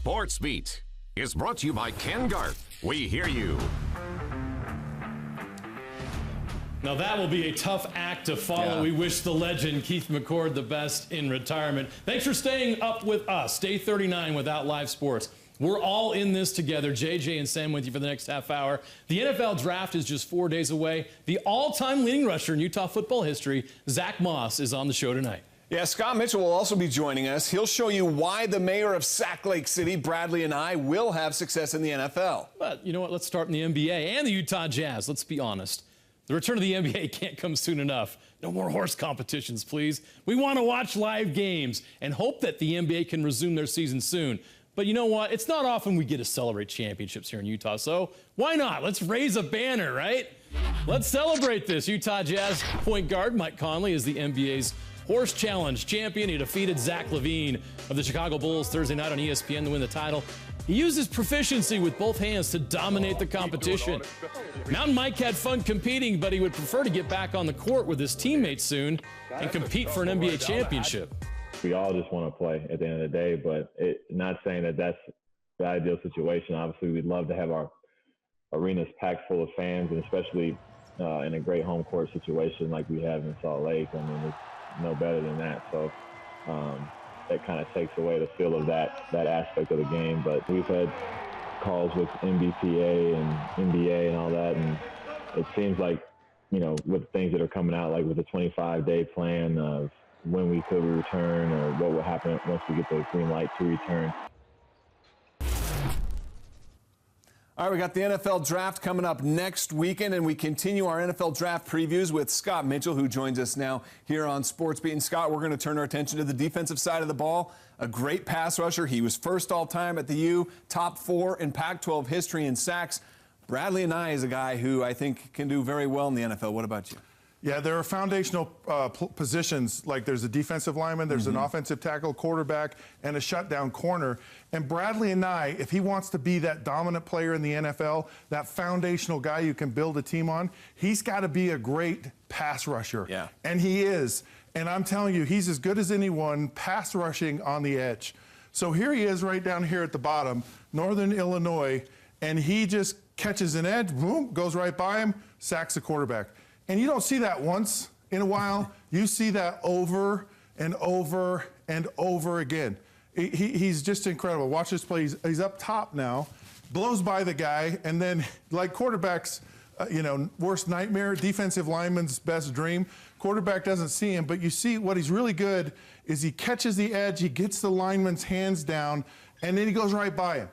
SportsBeat is brought to you by Ken Garth. We hear you. Now that will be a tough act to follow. Yeah. We wish the legend Keith McCord the best in retirement. Thanks for staying up with us. Day 39 without live sports. We're all in this together. JJ and Sam with you for the next half hour. The NFL draft is just 4 days away. The all-time leading rusher in Utah football history, Zack Moss, is on the show tonight. Yeah, Scott Mitchell will also be joining us. He'll show you why the mayor of Sac Lake City, Bradlee Anae, will have success in the NFL. But you know what? Let's start in the NBA and the Utah Jazz. Let's be honest. The return of the NBA can't come soon enough. No more horse competitions, please. We want to watch live games and hope that the NBA can resume their season soon. But you know what? It's not often we get to celebrate championships here in Utah, so why not? Let's raise a banner, right? Let's celebrate this. Utah Jazz point guard Mike Conley is the NBA's Horse Challenge champion. He defeated Zach LaVine of the Chicago Bulls Thursday night on ESPN to win the title. He used his proficiency with both hands to dominate the competition. Mountain Mike had fun competing, but he would prefer to get back on the court with his teammates soon and compete for an NBA championship. We all just want to play at the end of the day, but not saying that that's the ideal situation. Obviously, we'd love to have our arenas packed full of fans, and especially in a great home court situation like we have in Salt Lake. I mean, it's no better than that. So that kind of takes away the feel of that aspect of the game. But we've had calls with NBPA and NBA and all that, and it seems like, you know, with things that are coming out, like with the 25-day plan of when we could return or what will happen once we get the green light to return. All right, we got the NFL draft coming up next weekend, and we continue our NFL draft previews with Scott Mitchell, who joins us now here on SportsBeat. And Scott, we're going to turn our attention to the defensive side of the ball. A great pass rusher. He was first all-time at the U, top 4 in Pac-12 history in sacks. Bradlee Anae is a guy who I think can do very well in the NFL. What about you? Yeah, there are foundational positions, like there's a defensive lineman, there's an offensive tackle, quarterback, and a shutdown corner. And Bradlee Anae, if he wants to be that dominant player in the NFL, that foundational guy you can build a team on, he's got to be a great pass rusher. Yeah. And he is. And I'm telling you, he's as good as anyone pass rushing on the edge. So here he is right down here at the bottom, Northern Illinois, and he just catches an edge, boom, goes right by him, sacks the quarterback. And you don't see that once in a while. You see that over and over and over again. He's just incredible. Watch this play. He's up top now, blows by the guy, and then, like quarterbacks, worst nightmare, defensive lineman's best dream. Quarterback doesn't see him, but you see what he's really good is he catches the edge, he gets the lineman's hands down, and then he goes right by him.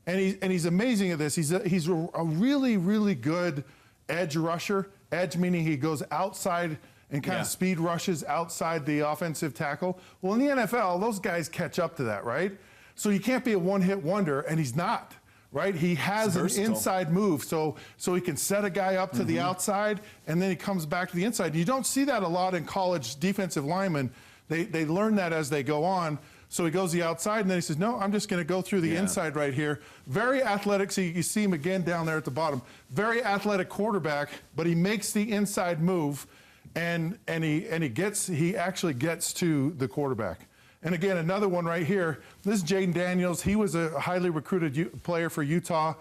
And he's amazing at this. He's a really, really good edge rusher. Edge meaning he goes outside and kind of speed rushes outside the offensive tackle. Well, in the NFL, those guys catch up to that, right? So you can't be a one-hit wonder, and he's not, right? He has an inside move, so he can set a guy up to the outside, and then he comes back to the inside. You don't see that a lot in college defensive linemen. They learn that as they go on. So he goes the outside, and then he says, no, I'm just going to go through the inside right here. Very athletic. So you see him again down there at the bottom. Very athletic quarterback, but he makes the inside move, and he actually gets to the quarterback. And again, another one right here. This is Jaden Daniels. He was a highly recruited player for Utah.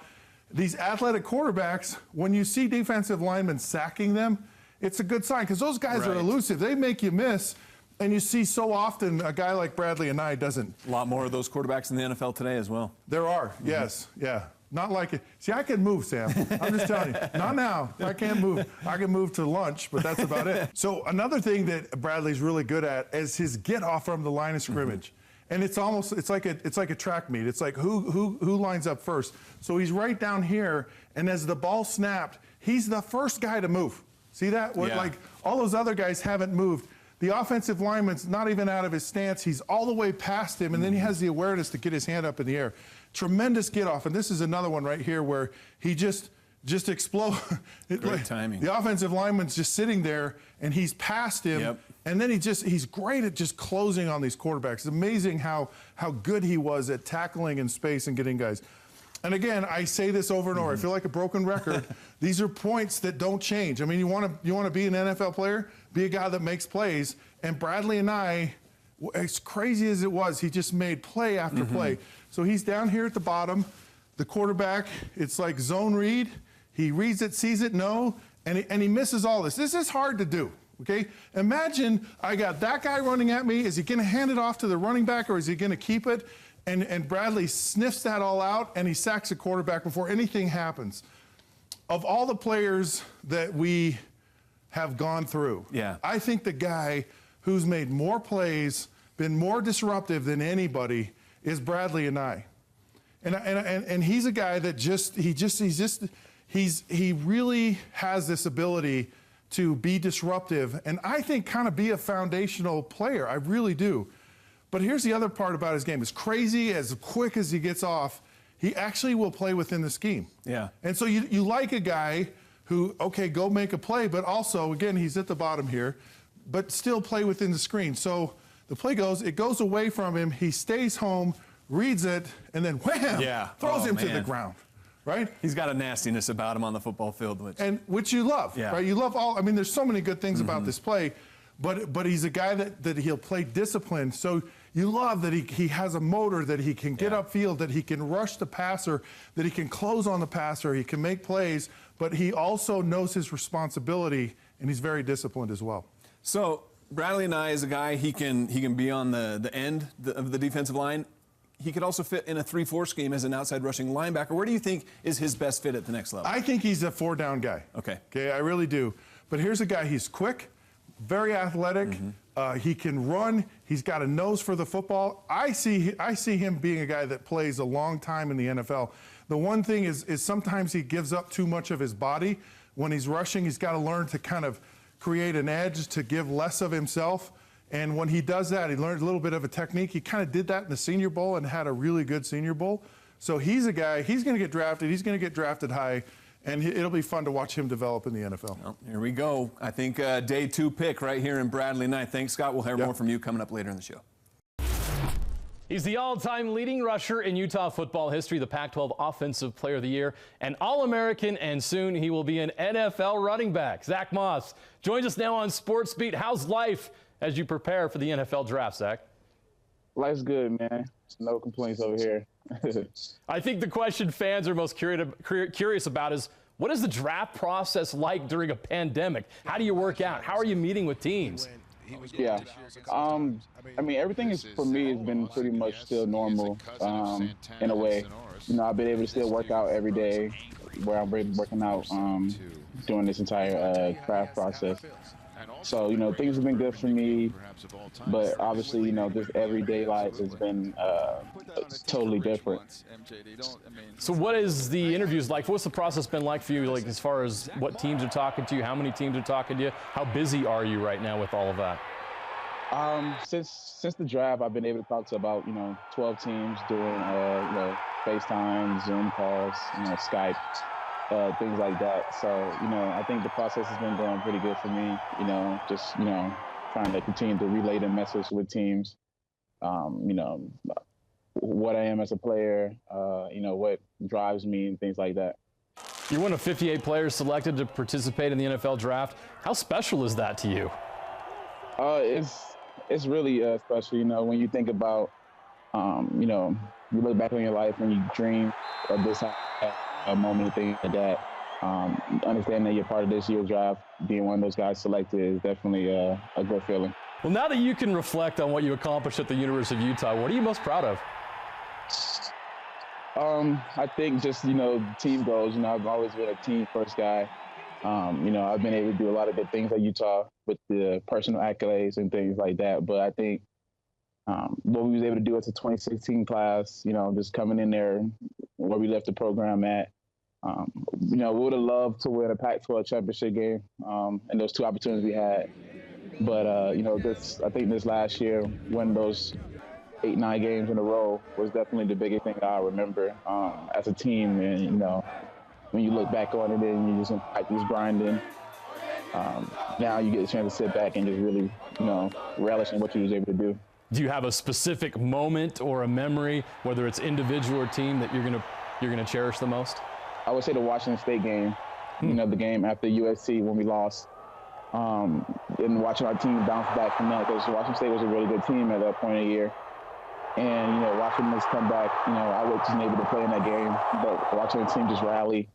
These athletic quarterbacks, when you see defensive linemen sacking them, it's a good sign because those guys are elusive. They make you miss. And you see so often a guy like Bradlee Anae doesn't. A lot more of those quarterbacks in the NFL today as well. There are, yes, yeah. Not like it. See, I can move, Sam. I'm just telling you. Not now. I can't move. I can move to lunch, but that's about it. So another thing that Bradley's really good at is his get off from the line of scrimmage. And it's like a track meet. It's like who lines up first. So he's right down here, and as the ball snapped, he's the first guy to move. See that? Like all those other guys haven't moved. The offensive lineman's not even out of his stance. He's all the way past him, and then he has the awareness to get his hand up in the air. Tremendous get off. And this is another one right here where he just explodes. Great timing. The offensive lineman's just sitting there, and he's past him. And then he's great at just closing on these quarterbacks. It's amazing how good he was at tackling in space and getting guys. And again, I say this over and over. I feel like a broken record. These are points that don't change. I mean, you want to be an NFL player, be a guy that makes plays. And Bradlee Anae as crazy as it was, he just made play after play. So he's down here at the bottom. The quarterback, it's like zone read. He reads it, sees it, no, and he misses all this. This is hard to do, okay? Imagine I got that guy running at me. Is he going to hand it off to the running back, or is he going to keep it? And Bradlee sniffs that all out, and he sacks the quarterback before anything happens. Of all the players that we have gone through, I think the guy who's made more plays, been more disruptive than anybody is Bradlee Anae. And he's a guy that he really has this ability to be disruptive, and I think kind of be a foundational player. I really do. But here's the other part about his game. As crazy, as quick as he gets off, he actually will play within the scheme. Yeah. And so you like a guy who, okay, go make a play, but also, again, he's at the bottom here, but still play within the screen. So the play goes, it goes away from him, he stays home, reads it, and then wham, throws him to the ground. Right? He's got a nastiness about him on the football field. Which you love, right? You love all, I mean, there's so many good things about this play, but he's a guy that he'll play disciplined. So you love that he has a motor, that he can get upfield, that he can rush the passer, that he can close on the passer, he can make plays, but he also knows his responsibility, and he's very disciplined as well. So Bradlee Anae is a guy, he can be on the end of the defensive line. He could also fit in a 3-4 scheme as an outside rushing linebacker. Where do you think is his best fit at the next level? I think he's a 4-down guy. Okay, I really do. But here's a guy, he's quick, very athletic. He can run. He's got a nose for the football. I see him being a guy that plays a long time in the NFL. The one thing is sometimes he gives up too much of his body. When he's rushing, he's got to learn to kind of create an edge to give less of himself. And when he does that, he learns a little bit of a technique. He kind of did that in the Senior Bowl and had a really good Senior Bowl. So he's a guy, he's going to get drafted. He's going to get drafted high. And it'll be fun to watch him develop in the NFL. Well, here we go. I think day 2 pick right here in Bradlee Anae. Thanks, Scott. We'll hear more from you coming up later in the show. He's the all-time leading rusher in Utah football history, the Pac-12 Offensive Player of the Year, an All-American, and soon he will be an NFL running back. Zack Moss joins us now on SportsBeat. How's life as you prepare for the NFL draft, Zack? Life's good, man. No complaints over here. I think the question fans are most curious about is, what is the draft process like during a pandemic? How do you work out? How are you meeting with teams? Yeah. I mean, everything is, for me, has been pretty much still normal in a way. You know, I've been able to still work out every day where I'm working out during this entire draft process. So, you know, things have been good for me, but obviously, you know, this everyday life has been totally different. So what is the interviews like? What's the process been like for you, like as far as what teams are talking to you, how many teams are talking to you? How busy are you right now with all of that? Since the draft, I've been able to talk to about, 12 teams doing, FaceTime, Zoom calls, Skype. Things like that. So, I think the process has been going pretty good for me, just, trying to continue to relay the message with teams, what I am as a player, what drives me and things like that. You're one of 58 players selected to participate in the NFL draft. How special is that to you? It's really special, when you think about, you look back on your life and you dream of this a moment of things like that. Understanding that you're part of this year's draft, being one of those guys selected is definitely a good feeling. Well, now that you can reflect on what you accomplished at the University of Utah, what are you most proud of? I think just, team goals. I've always been a team first guy. I've been able to do a lot of good things at Utah with the personal accolades and things like that. But I think what we was able to do as a 2016 class, just coming in there where we left the program at, we would have loved to win a Pac-12 championship game, and those 2 opportunities we had. But, I think this last year, winning those 8-9 games in a row was definitely the biggest thing I remember as a team. And, when you look back on it and you just in practice grinding, now you get a chance to sit back and just really, relish in what you was able to do. Do you have a specific moment or a memory, whether it's individual or team, that you're gonna cherish the most? I would say the Washington State game. The game after USC when we lost. It and watching our team bounce back from that, because Washington State was a really good team at that point of the year. And, watching us come back, I wasn't able to play in that game, but watching the team just rally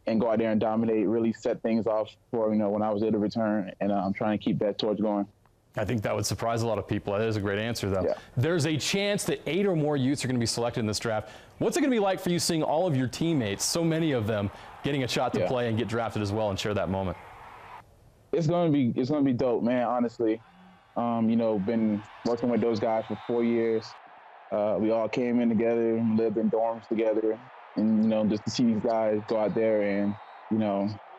and go out there and dominate really set things off for, when I was able to return, and I'm trying to keep that torch going. I think that would surprise a lot of people. That is a great answer, though. Yeah. There's a chance that 8 or more youths are going to be selected in this draft. What's it going to be like for you seeing all of your teammates, so many of them, getting a shot to play and get drafted as well and share that moment? It's going to be dope, man, honestly. Been working with those guys for 4 years. We all came in together and lived in dorms together. And, just to see these guys go out there and,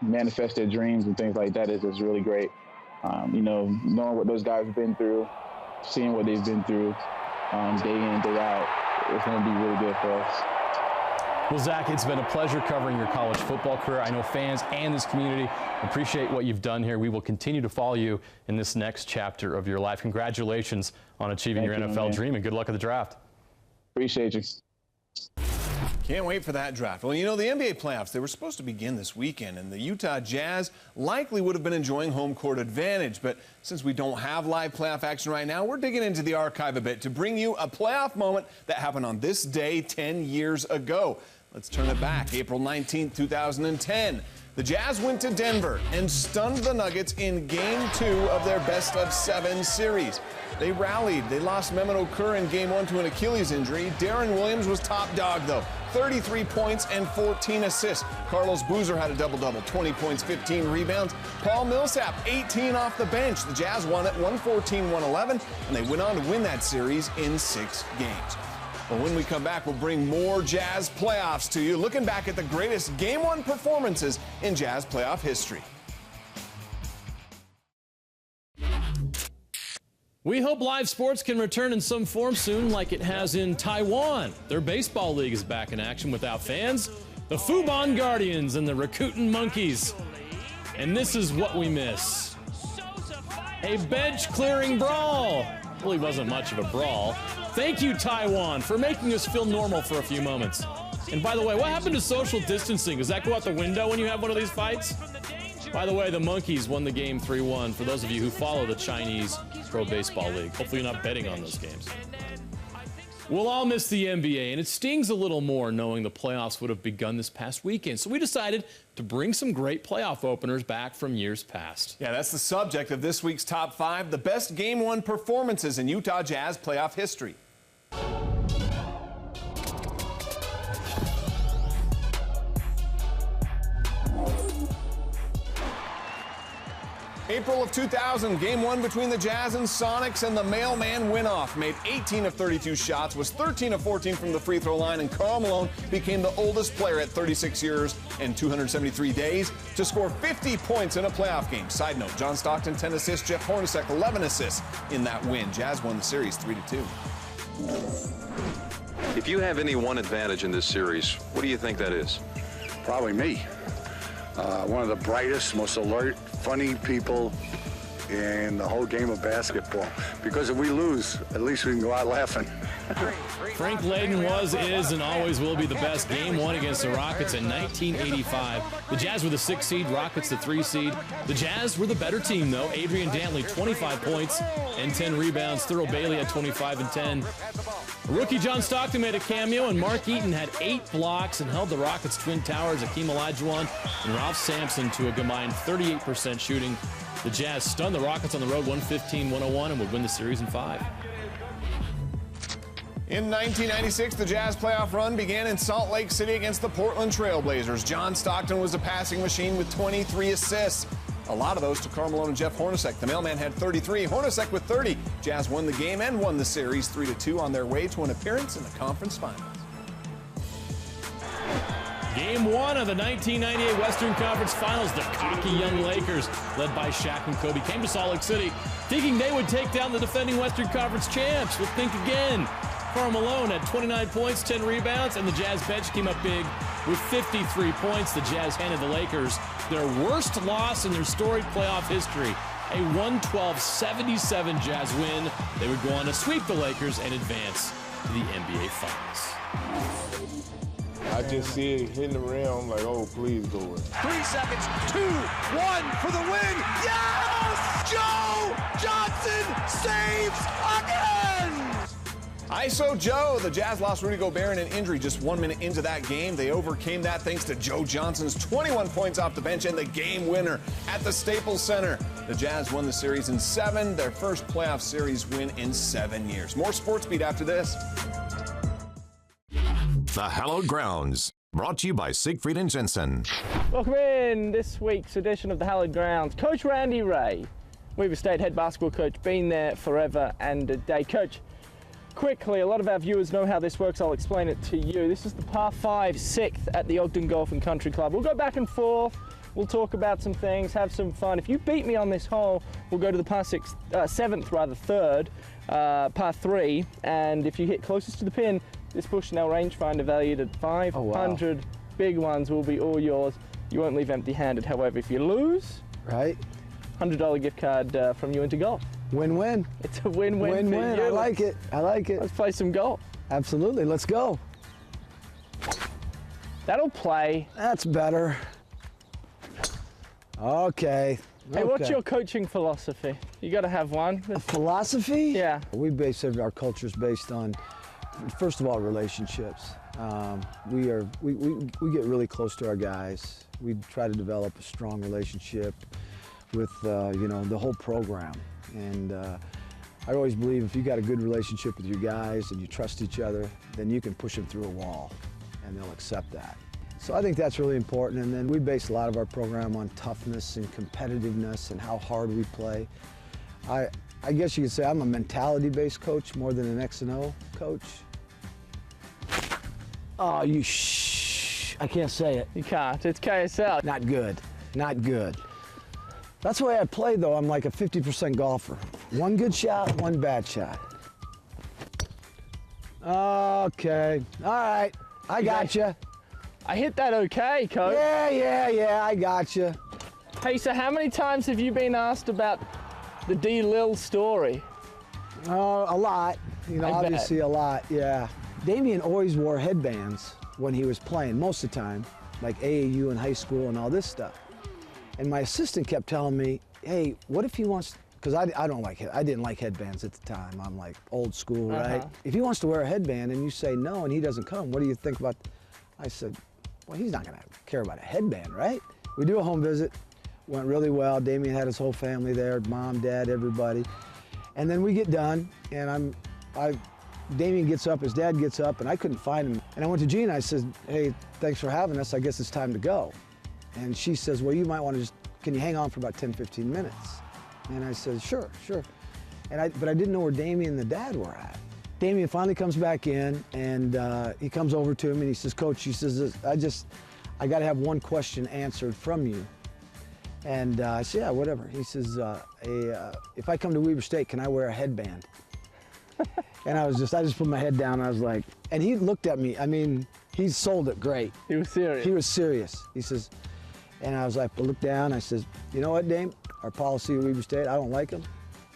manifest their dreams and things like that is just really great. Knowing what those guys have been through, seeing what they've been through day in and day out, it's going to be really good for us. Well, Zack, it's been a pleasure covering your college football career. I know fans and this community appreciate what you've done here. We will continue to follow you in this next chapter of your life. Congratulations on achieving your NFL dream, and good luck at the draft. Appreciate you. Can't wait for that draft. Well, the NBA playoffs, they were supposed to begin this weekend, and the Utah Jazz likely would have been enjoying home court advantage. But since we don't have live playoff action right now, we're digging into the archive a bit to bring you a playoff moment that happened on this day 10 years ago. Let's turn it back. April 19, 2010. The Jazz went to Denver and stunned the Nuggets in Game 2 of their best-of-7 series. They rallied. They lost Mehmet Okur in Game 1 to an Achilles injury. Deron Williams was top dog, though. 33 points and 14 assists. Carlos Boozer had a double-double, 20 points, 15 rebounds. Paul Millsap, 18 off the bench. The Jazz won it 114-111, and they went on to win that series in 6 games. Well, when we come back, we'll bring more Jazz playoffs to you, looking back at the greatest Game 1 performances in Jazz playoff history. We hope live sports can return in some form soon, like it has in Taiwan. Their baseball league is back in action without fans. The Fubon Guardians and the Rakuten Monkeys. And this is what we miss. A bench-clearing brawl. Really wasn't much of a brawl. Thank you, Taiwan, for making us feel normal for a few moments. And by the way, what happened to social distancing? Does that go out the window when you have one of these fights? By the way, the Monkeys won the game 3-1 for those of you who follow the Chinese Pro Baseball League. Hopefully you're not betting on those games. We'll all miss the NBA, and it stings a little more knowing the playoffs would have begun this past weekend. So we decided to bring some great playoff openers back from years past. Yeah, that's the subject of this week's Top 5, the best Game 1 performances in Utah Jazz playoff history. April of 2000, Game 1 between the Jazz and Sonics, and the mailman went off. Made 18 of 32 shots, was 13 of 14 from the free throw line, and Karl Malone became the oldest player at 36 years and 273 days to score 50 points in a playoff game. Side note, John Stockton 10 assists, Jeff Hornacek 11 assists in that win. Jazz won the series 3-2. If you have any one advantage in this series, what do you think that is? Probably me. One of the brightest, most alert, funny people in the whole game of basketball. Because if we lose, at least we can go out laughing. Frank Layden was, is, and always will be the best. Game 1 against the Rockets in 1985. The Jazz were the 6th seed, Rockets the 3 seed. The Jazz were the better team, though. Adrian Dantley, 25 points and 10 rebounds. Thurl Bailey had 25 and 10. Rookie John Stockton made a cameo, and Mark Eaton had 8 blocks and held the Rockets' twin towers, Akeem Olajuwon and Ralph Sampson, to a combined 38% shooting. The Jazz stunned the Rockets on the road 115-101 and would win the series in 5. In 1996, the Jazz playoff run began in Salt Lake City against the Portland Trail Blazers. John Stockton was a passing machine with 23 assists. A lot of those to Karl Malone and Jeff Hornacek. The mailman had 33, Hornacek with 30. Jazz won the game and won the series 3-2 on their way to an appearance in the conference finals. Game 1 of the 1998 Western Conference Finals. The cocky young Lakers, led by Shaq and Kobe, came to Salt Lake City thinking they would take down the defending Western Conference champs. But think again. Karl Malone had 29 points, 10 rebounds, and the Jazz bench came up big with 53 points. The Jazz handed the Lakers their worst loss in their storied playoff history, a 112-77 Jazz win. They would go on to sweep the Lakers and advance to the NBA Finals. I just see it hitting the rim. I'm like, oh, please go in. 3 seconds, 2, 1 for the win. Yes! Joe Johnson saves again! ISO Joe. The Jazz lost Rudy Gobert in an injury just 1 minute into that game. They overcame that thanks to Joe Johnson's 21 points off the bench and the game winner at the Staples Center. The Jazz won the series in 7, their first playoff series win in 7 years. More Sports Beat after this. The Hallowed Grounds, brought to you by Siegfried and Jensen. Welcome in this week's edition of the Hallowed Grounds. Coach Randy Rahe, Weber State head basketball coach, been there forever and a day. Coach, quickly, a lot of our viewers know how this works. I'll explain it to you. This is the par 5 6th at the Ogden Golf and Country Club. We'll go back and forth. We'll talk about some things, have some fun. If you beat me on this hole, we'll go to the par 7th, third, par 3. And if you hit closest to the pin, this Bushnell rangefinder valued at 500 big ones will be all yours. You won't leave empty-handed. However, if you lose, right, $100 gift card from you into golf. Win-win. It's a win-win. Win-win. I like it. I like it. Let's play some golf. Absolutely. Let's go. That'll play. That's better. Okay. Hey, what's your coaching philosophy? You got to have one. A philosophy? Yeah. We base our cultures based on, first of all, relationships. We get really close to our guys. We try to develop a strong relationship with the whole program. And I always believe if you got a good relationship with your guys and you trust each other, then you can push them through a wall and they'll accept that. So I think that's really important. And then we base a lot of our program on toughness and competitiveness and how hard we play. I guess you could say I'm a mentality-based coach more than an X and O coach. Oh, I can't say it. You can't. It's KSL. Not good. Not good. That's the way I play, though. I'm like a 50% golfer. One good shot, one bad shot. Okay. All right. I got you. I hit that okay, Coach. Yeah. I got you. Hey, so how many times have you been asked about the D. Lil story? A lot. Obviously a lot, yeah. Damian always wore headbands when he was playing, most of the time, like AAU in high school and all this stuff. And my assistant kept telling me, hey, what if he wants, because I didn't like headbands at the time. I'm like old school, right? If he wants to wear a headband and you say no and he doesn't come, what do you think about? I said, well, he's not gonna care about a headband, right? We do a home visit, went really well. Damian had his whole family there, mom, dad, everybody. And then we get done and Damian gets up, his dad gets up, and I couldn't find him. And I went to Gina, I said, hey, thanks for having us. I guess it's time to go. And she says, well, you might want to can you hang on for about 10, 15 minutes? And I said, sure. But I didn't know where Damian and the dad were at. Damian finally comes back in, and he comes over to him, and he says, Coach, he says, I got to have one question answered from you. And I said, yeah, whatever. He says, if I come to Weber State, can I wear a headband? And I just put my head down, and I was like, and he looked at me, I mean, he sold it great. He was serious. He was serious. He says, and I was like, I looked down, I says, you know what, Dame? Our policy at Weber State, I don't like them.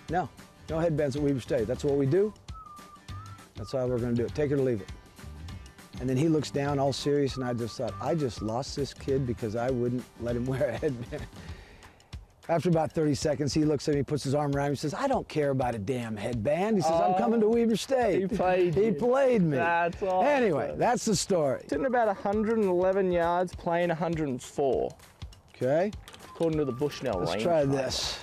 No headbands at Weber State. That's what we do. That's how we're gonna do it. Take it or leave it. And then he looks down all serious, and I just thought, I just lost this kid because I wouldn't let him wear a headband. After about 30 seconds, he looks at me, puts his arm around me, says, I don't care about a damn headband. He says, I'm coming to Weber State. He played He played me. That's awesome. Anyway, that's the story. Sitting about 111 yards, playing 104. Okay. According to the Bushnell range. Let's try this.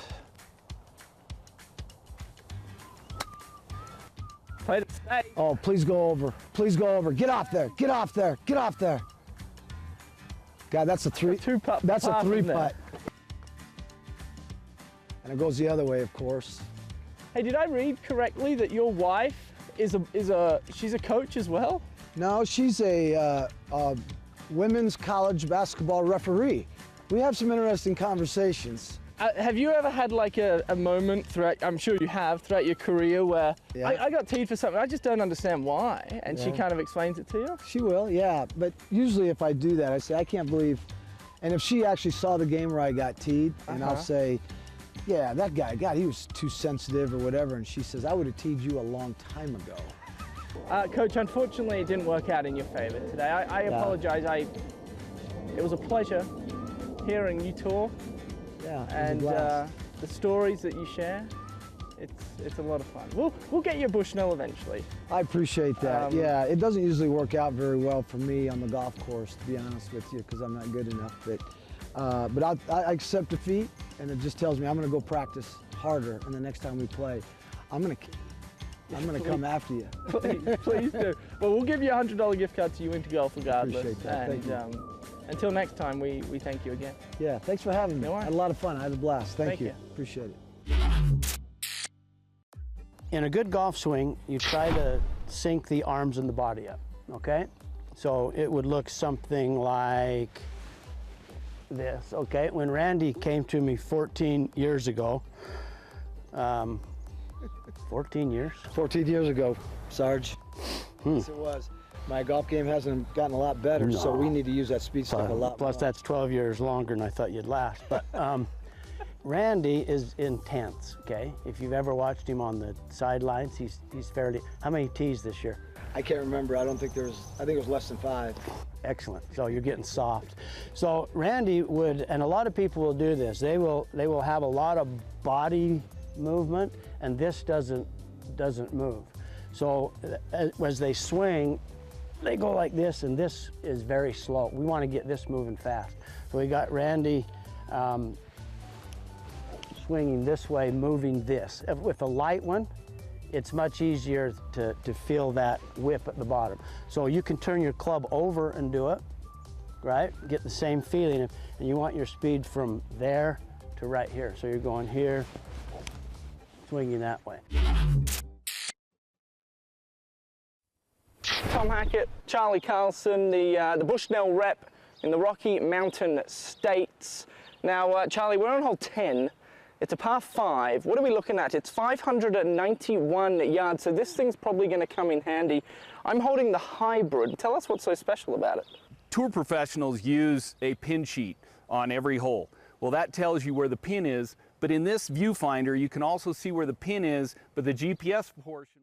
Played it safe. Oh, please go over. Please go over. Get off there. Get off there. Get off there. God, that's a three. That's a three-putt. And it goes the other way, of course. Hey, did I read correctly that your wife she's a coach as well? No, she's a women's college basketball referee. We have some interesting conversations. Have you ever had like a moment throughout, I'm sure you have, throughout your career where I got teed for something, I just don't understand why, and she kind of explains it to you? She will, yeah, but usually if I do that, I say, I can't believe, and if she actually saw the game where I got teed, and I'll say, yeah, that guy, God, he was too sensitive or whatever, and she says, I would have teed you a long time ago. Coach, unfortunately, it didn't work out in your favor today. I apologize. It was a pleasure hearing you talk. Yeah, and the stories that you share. It's a lot of fun. We'll get you a Bushnell eventually. I appreciate that. Yeah, it doesn't usually work out very well for me on the golf course, to be honest with you, because I'm not good enough. But I accept defeat, and it just tells me I'm going to go practice harder, and the next time we play, I'm going to come after you. Please do. Well, we'll give you a $100 gift card to you into golf regardless. Appreciate that. And thank you. Until next time, we thank you again. Yeah, thanks for having me. I had a lot of fun. I had a blast. Thank you. Appreciate it. In a good golf swing, you try to sync the arms and the body up, okay? So it would look something like this, okay? When Randy came to me 14 years ago, 14 years? 14 years ago, Sarge. Yes, it was. My golf game hasn't gotten a lot better, so we need to use that speed stick a lot Plus, more. that's 12 years longer than I thought you'd last. But Randy is intense, okay? If you've ever watched him on the sidelines, he's fairly, how many tees this year? I can't remember. I think it was less than 5. Excellent. So you're getting soft. So Randy would, and a lot of people will do this. They will have a lot of body movement, and this doesn't move. So as they swing, they go like this, and this is very slow. We want to get this moving fast. So we got Randy swinging this way, moving this. With a light one, it's much easier to feel that whip at the bottom. So you can turn your club over and do it, right? Get the same feeling, and you want your speed from there to right here. So you're going here, swinging that way. Tom Hackett, Charlie Carlson, the Bushnell rep in the Rocky Mountain States. Now, Charlie, we're on hole 10. It's a par 5. What are we looking at? It's 591 yards, so this thing's probably going to come in handy. I'm holding the hybrid. Tell us what's so special about it. Tour professionals use a pin sheet on every hole. Well, that tells you where the pin is, but in this viewfinder, you can also see where the pin is, but the GPS portion